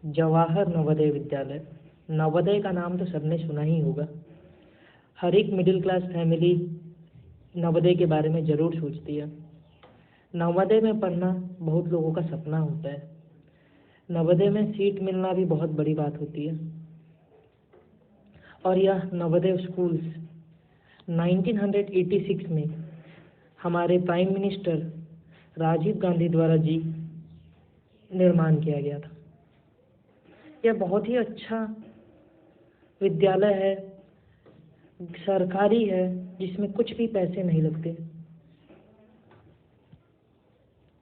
जवाहर नवोदय विद्यालय। नवोदय का नाम तो सबने सुना ही होगा। हर एक मिडिल क्लास फैमिली नवोदय के बारे में ज़रूर सोचती है। नवोदय में पढ़ना बहुत लोगों का सपना होता है। नवोदय में सीट मिलना भी बहुत बड़ी बात होती है। और यह नवोदय स्कूल्स 1986 में हमारे प्राइम मिनिस्टर राजीव गांधी द्वारा जी निर्माण किया गया था। यह बहुत ही अच्छा विद्यालय है, सरकारी है, जिसमें कुछ भी पैसे नहीं लगते।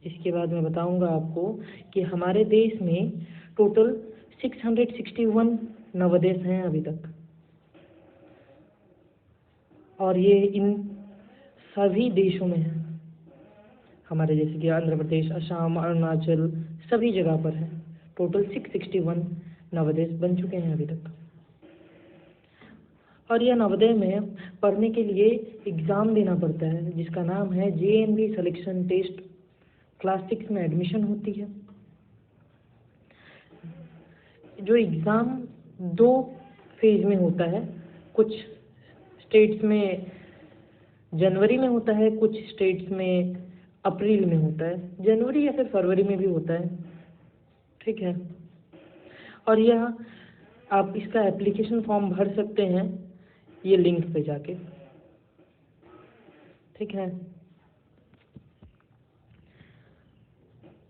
इसके बाद मैं बताऊंगा आपको कि हमारे देश में टोटल 661 नवोदय हैं अभी तक, और ये इन सभी देशों में है। हमारे जैसे कि आंध्र प्रदेश, असम, अरुणाचल, सभी जगह पर है। टोटल 661 नवोदय बन चुके हैं अभी तक। और यह नवोदय में पढ़ने के लिए एग्ज़ाम देना पड़ता है, जिसका नाम है JNV सिलेक्शन टेस्ट। क्लास 6 में एडमिशन होती है। जो एग्ज़ाम 2 फेज में होता है। कुछ स्टेट्स में जनवरी में होता है, कुछ स्टेट्स में अप्रैल में होता है, जनवरी या फिर फरवरी में भी होता है। ठीक है। और यह आप इसका एप्लीकेशन फॉर्म भर सकते हैं ये लिंक पे जाके। ठीक है।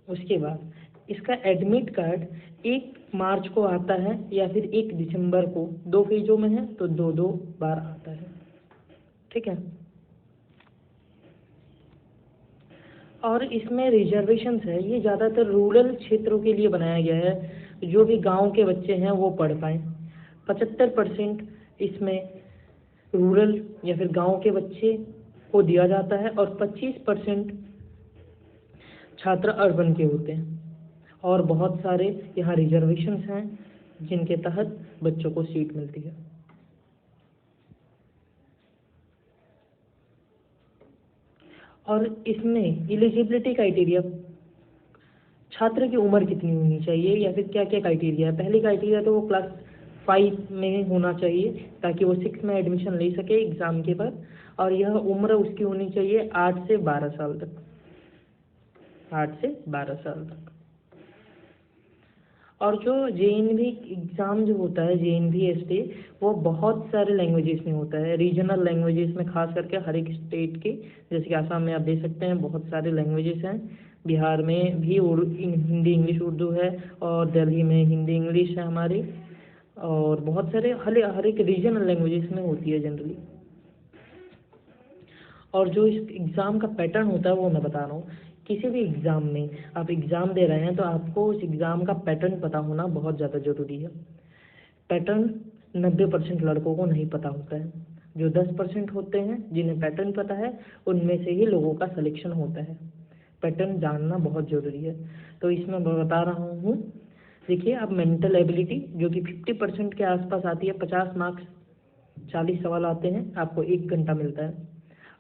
उसके बाद इसका एडमिट कार्ड 1 मार्च को आता है या फिर 1 दिसंबर को। 2 फेजों में है तो 2 बार आता है। ठीक है। और इसमें रिजर्वेशंस है। ये ज़्यादातर रूरल क्षेत्रों के लिए बनाया गया है, जो भी गांव के बच्चे हैं वो पढ़ पाएँ। 75% इसमें रूरल या फिर गांव के बच्चे को दिया जाता है, और 25% छात्र अर्बन के होते हैं। और बहुत सारे यहाँ रिजर्वेशंस हैं जिनके तहत बच्चों को सीट मिलती है। और इसमें एलिजिबिलिटी क्राइटेरिया, छात्र की उम्र कितनी होनी चाहिए या फिर क्या क्या क्राइटेरिया है। पहली क्राइटेरिया तो वो क्लास 5 में होना चाहिए, ताकि वो 6 में एडमिशन ले सके एग्ज़ाम के बाद। और यह उम्र उसकी होनी चाहिए 8 से 12 साल तक। 8 से 12 साल तक। और जो JNV एग्ज़ाम जो होता है, JNV ST, वो बहुत सारे लैंग्वेजेस में होता है। रीजनल लैंग्वेजेस में, खास करके हर एक स्टेट के, जैसे कि आसाम में आप देख सकते हैं बहुत सारे लैंग्वेजेस हैं। बिहार में भी हिंदी इंग्लिश उर्दू है, और दिल्ली में हिंदी इंग्लिश है हमारी। और बहुत सारे हर एक रीजनल लैंग्वेजेस में होती है जनरली। और जो इस एग्ज़ाम का पैटर्न होता है वो मैं बता रहा हूँ। किसी भी एग्ज़ाम में आप एग्ज़ाम दे रहे हैं तो आपको उस एग्ज़ाम का पैटर्न पता होना बहुत ज़्यादा ज़रूरी है। पैटर्न 90% लड़कों को नहीं पता होता है। जो 10% होते हैं जिन्हें पैटर्न पता है, उनमें से ही लोगों का सिलेक्शन होता है। पैटर्न जानना बहुत ज़रूरी है। तो इसमें मैं बता रहा हूँ। देखिए, अब मेंटल एबिलिटी जो कि 50% के आसपास आती है। 50 मार्क्स, 40 सवाल आते हैं, आपको 1 घंटा मिलता है।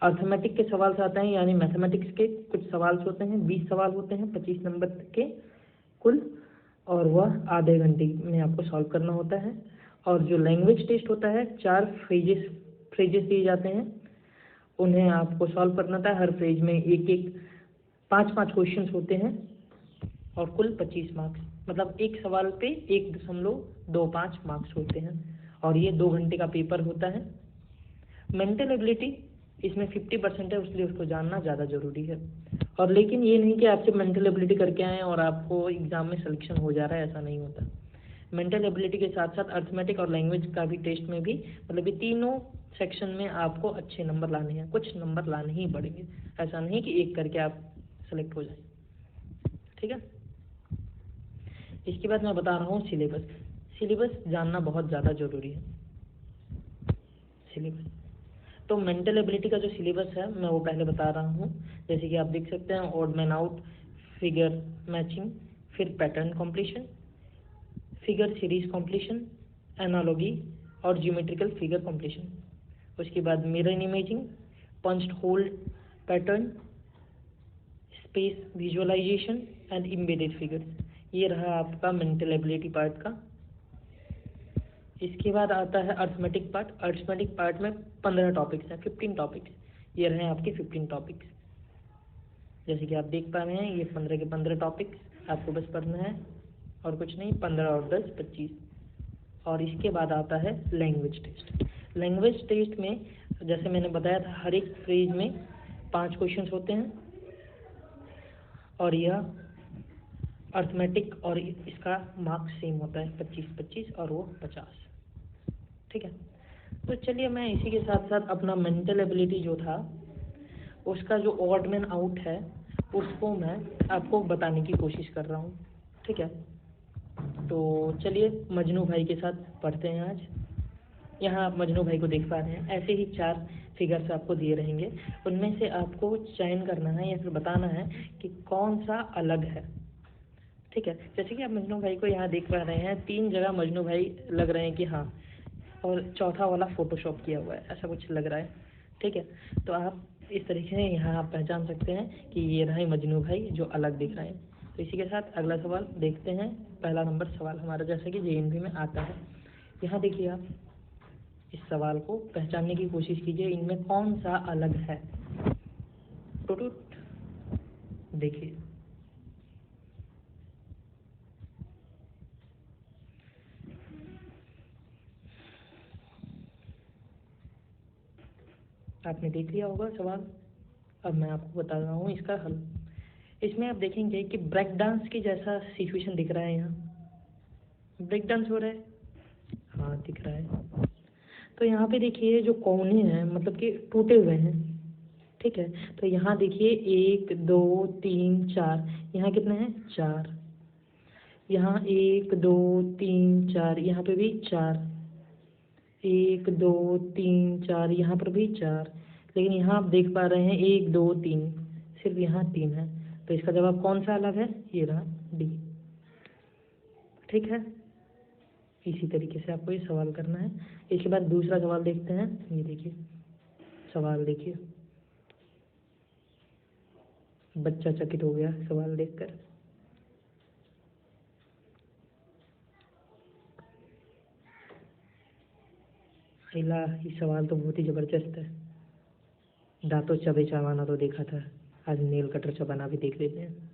अर्थमेटिक के सवाल से आते हैं, यानी मैथमेटिक्स के कुछ सवाल होते हैं। 20 सवाल होते हैं 25 नंबर के कुल, और वह आधे घंटे में आपको सॉल्व करना होता है। और जो लैंग्वेज टेस्ट होता है, 4 फ्रेजेस दिए जाते हैं, उन्हें आपको सॉल्व करना था। हर फ्रेज में 5 क्वेश्चन होते हैं, और कुल 25 मार्क्स, मतलब एक सवाल पे 1.25 मार्क्स होते हैं। और ये 2 घंटे का पेपर होता है। मेंटल एबिलिटी इसमें 50% है, इसलिए उसको जानना ज़्यादा ज़रूरी है। और लेकिन ये नहीं कि आप सिर्फ मेंटल एबिलिटी करके आएँ और आपको एग्ज़ाम में सिलेक्शन हो जा रहा है, ऐसा नहीं होता। मेंटल एबिलिटी के साथ साथ अर्थमेटिक और लैंग्वेज का भी टेस्ट में भी, मतलब ये तीनों सेक्शन में आपको अच्छे नंबर लाने हैं। कुछ नंबर लाने ही पड़ेंगे, ऐसा नहीं कि एक करके आप सेलेक्ट हो जाए। ठीक है। इसके बाद मैं बता रहा हूँ सिलेबस जानना बहुत ज़्यादा ज़रूरी है। सिलेबस तो मेंटल एबिलिटी का जो सिलेबस है मैं वो पहले बता रहा हूँ। जैसे कि आप देख सकते हैं, odd man out, figure matching, फिर pattern completion, figure series completion, analogy और ज्योमेट्रिकल फिगर कॉम्प्लीशन। उसके बाद mirror imaging, punched hole pattern, space visualisation and embedded figures. ये रहा आपका मेंटल एबिलिटी पार्ट का। इसके बाद आता है अर्थमेटिक पार्ट। अर्थमेटिक पार्ट में 15 टॉपिक्स हैं, 15 टॉपिक्स। ये रहे आपके 15 टॉपिक्स। जैसे कि आप देख पा रहे हैं, ये 15 के 15 टॉपिक्स आपको बस पढ़ना है और कुछ नहीं। 15 और 10 25। और इसके बाद आता है लैंग्वेज टेस्ट। लैंग्वेज टेस्ट में जैसे मैंने बताया था, हर एक फ्रेज में 5 क्वेश्चंस होते हैं और यह अर्थमेटिक और इसका मार्क्स सेम होता है 25-25 और वो 50। ठीक है, तो चलिए मैं इसी के साथ साथ अपना मेंटल एबिलिटी जो था उसका जो ऑड मैन आउट है उसको मैं आपको बताने की कोशिश कर रहा हूँ। ठीक है, तो चलिए मजनू भाई के साथ पढ़ते हैं आज। यहाँ आप मजनू भाई को देख पा रहे हैं। ऐसे ही 4 फिगर्स आपको दिए रहेंगे, उनमें से आपको चयन करना है या फिर बताना है कि कौन सा अलग है। ठीक है, जैसे कि आप मजनू भाई को यहाँ देख पा रहे हैं, 3 जगह मजनू भाई लग रहे हैं कि हाँ, और चौथा वाला फोटोशॉप किया हुआ है, ऐसा कुछ लग रहा है। ठीक है, तो आप इस तरीके से यहाँ आप पहचान सकते हैं कि ये रहा मजनू भाई जो अलग दिख रहा है। तो इसी के साथ अगला सवाल देखते हैं। पहला नंबर सवाल हमारा जैसा कि जेएनवी में आता है। यहाँ देखिए, आप इस सवाल को पहचानने की कोशिश कीजिए, इनमें कौन सा अलग है। टुटुट देखिए, आपने देख लिया होगा सवाल। अब मैं आपको बता रहा हूँ इसका हल। इसमें आप देखेंगे कि ब्रेक डांस की जैसा सिचुएशन दिख रहा है। यहाँ ब्रेक डांस हो रहा है, हाँ दिख रहा है। तो यहाँ पे देखिए जो कोने हैं मतलब कि टूटे हुए हैं। ठीक है, तो यहाँ देखिए 1 2 3 4, यहाँ कितने हैं 4। यहाँ 1 2 3 4, यहाँ पे भी 4। 1 2 3 4, यहाँ पर भी 4। लेकिन यहाँ आप देख पा रहे हैं 1 2 3, सिर्फ यहाँ 3 है। तो इसका जवाब कौन सा अलग है, ये रहा डी। ठीक है, इसी तरीके से आपको ये सवाल करना है। इसके बाद दूसरा सवाल देखते हैं। ये देखिए सवाल, देखिए बच्चा चकित हो गया सवाल देखकर। इला ये सवाल तो बहुत ही जबरदस्त है। दांतों चबे चबाना तो देखा था, आज नेल कटर चबाना भी देख लेते हैं।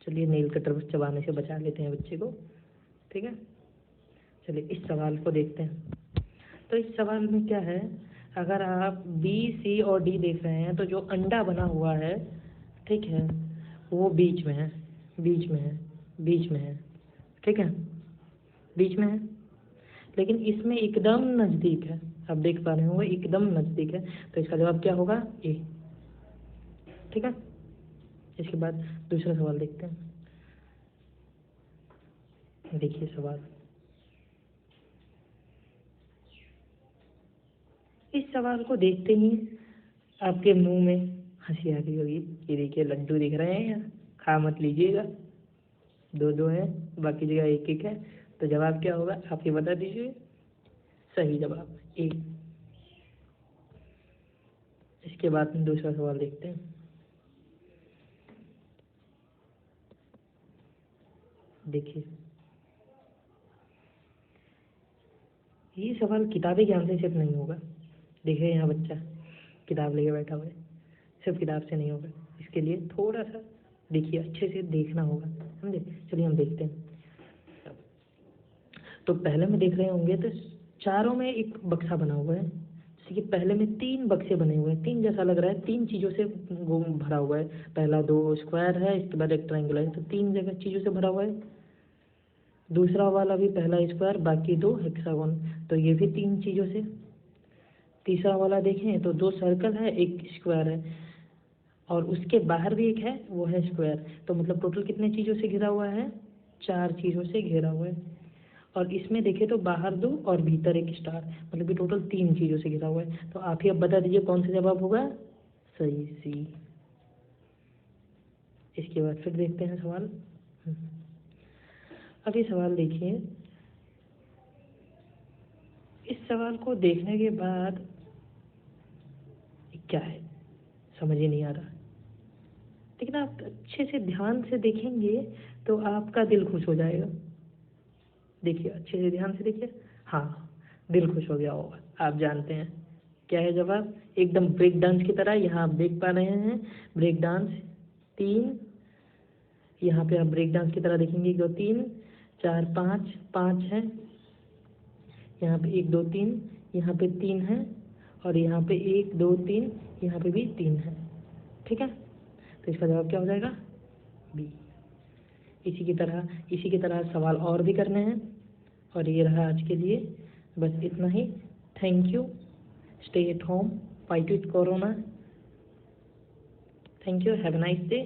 चलिए नेल कटर चबाने से बचा लेते हैं बच्चे को। ठीक है, चलिए इस सवाल को देखते हैं। तो इस सवाल में क्या है, अगर आप बी सी और डी देख रहे हैं तो जो अंडा बना हुआ है, ठीक है, वो बीच में है, बीच में है, बीच में है। ठीक है, बीच में है, लेकिन इसमें एकदम नज़दीक है। आप देख पा रहे हो वो एकदम नज़दीक है। तो इसका जवाब क्या होगा, ए। ठीक है, इसके बाद दूसरा सवाल देखते हैं। देखिए सवाल, इस सवाल को देखते ही आपके मुंह में हंसी आ गई होगी। ये देखिए लड्डू दिख रहे हैं यहाँ, खा मत लीजिएगा। 2 2 है, बाकी जगह 1 1 है। तो जवाब क्या होगा आप ये बता दीजिए। सही जवाब ए। इसके बाद में दूसरा सवाल देखते हैं। देखिए ये सवाल किताबी ज्ञान से सिर्फ नहीं होगा। देखिए यहाँ बच्चा किताब लेके बैठा हुआ है, सिर्फ किताब से नहीं होगा। इसके लिए थोड़ा सा देखिए, अच्छे से देखना होगा, समझे। चलिए हम देखते हैं। तो पहले में देख रहे होंगे तो चारों में एक बक्सा बना हुआ है। जैसे कि पहले में 3 बक्से बने हुए हैं, 3 जैसा लग रहा है, 3 चीज़ों से वो भरा हुआ है। पहला 2 स्क्वायर है, इसके बाद एक ट्रायंगल है, तो 3 जगह चीज़ों से भरा हुआ है। दूसरा वाला भी पहला स्क्वायर, बाकी 2 हेक्सागोन, तो ये भी 3 चीज़ों से। तीसरा वाला देखें तो 2 सर्कल है, 1 स्क्वायर है, और उसके बाहर भी एक है, वो है स्क्वायर। तो मतलब टोटल कितने चीज़ों से घिरा हुआ है, 4 चीज़ों से घिरा हुआ है। और इसमें देखें तो बाहर 2 और भीतर 1 स्टार, मतलब कि टोटल 3 चीज़ों से घिरा हुआ है। तो आप ही अब बता दीजिए कौन सा जवाब होगा सही, सी। इसके बाद फिर देखते हैं सवाल। अब ये सवाल देखिए, इस सवाल को देखने के बाद क्या है समझ ही नहीं आ रहा। लेकिन आप अच्छे से ध्यान से देखेंगे तो आपका दिल खुश हो जाएगा। देखिए अच्छे से ध्यान से देखिए, हाँ दिल खुश हो गया होगा। आप जानते हैं क्या है जवाब, एकदम ब्रेक डांस की तरह। यहाँ आप देख पा रहे हैं ब्रेक डांस 3, यहाँ पे आप ब्रेक डांस की तरह देखेंगे 2 3 4 5 5 है, यहाँ पे 1 2 3, यहाँ पे 3 है, और यहाँ पे 1 2 3, यहाँ पे भी 3 है। ठीक है, तो इसका जवाब क्या हो जाएगा, बी। इसी की तरह सवाल और भी करने हैं। और ये रहा आज के लिए, बस इतना ही। Thank you. Stay at home, fight with corona. Thank you, have a nice day.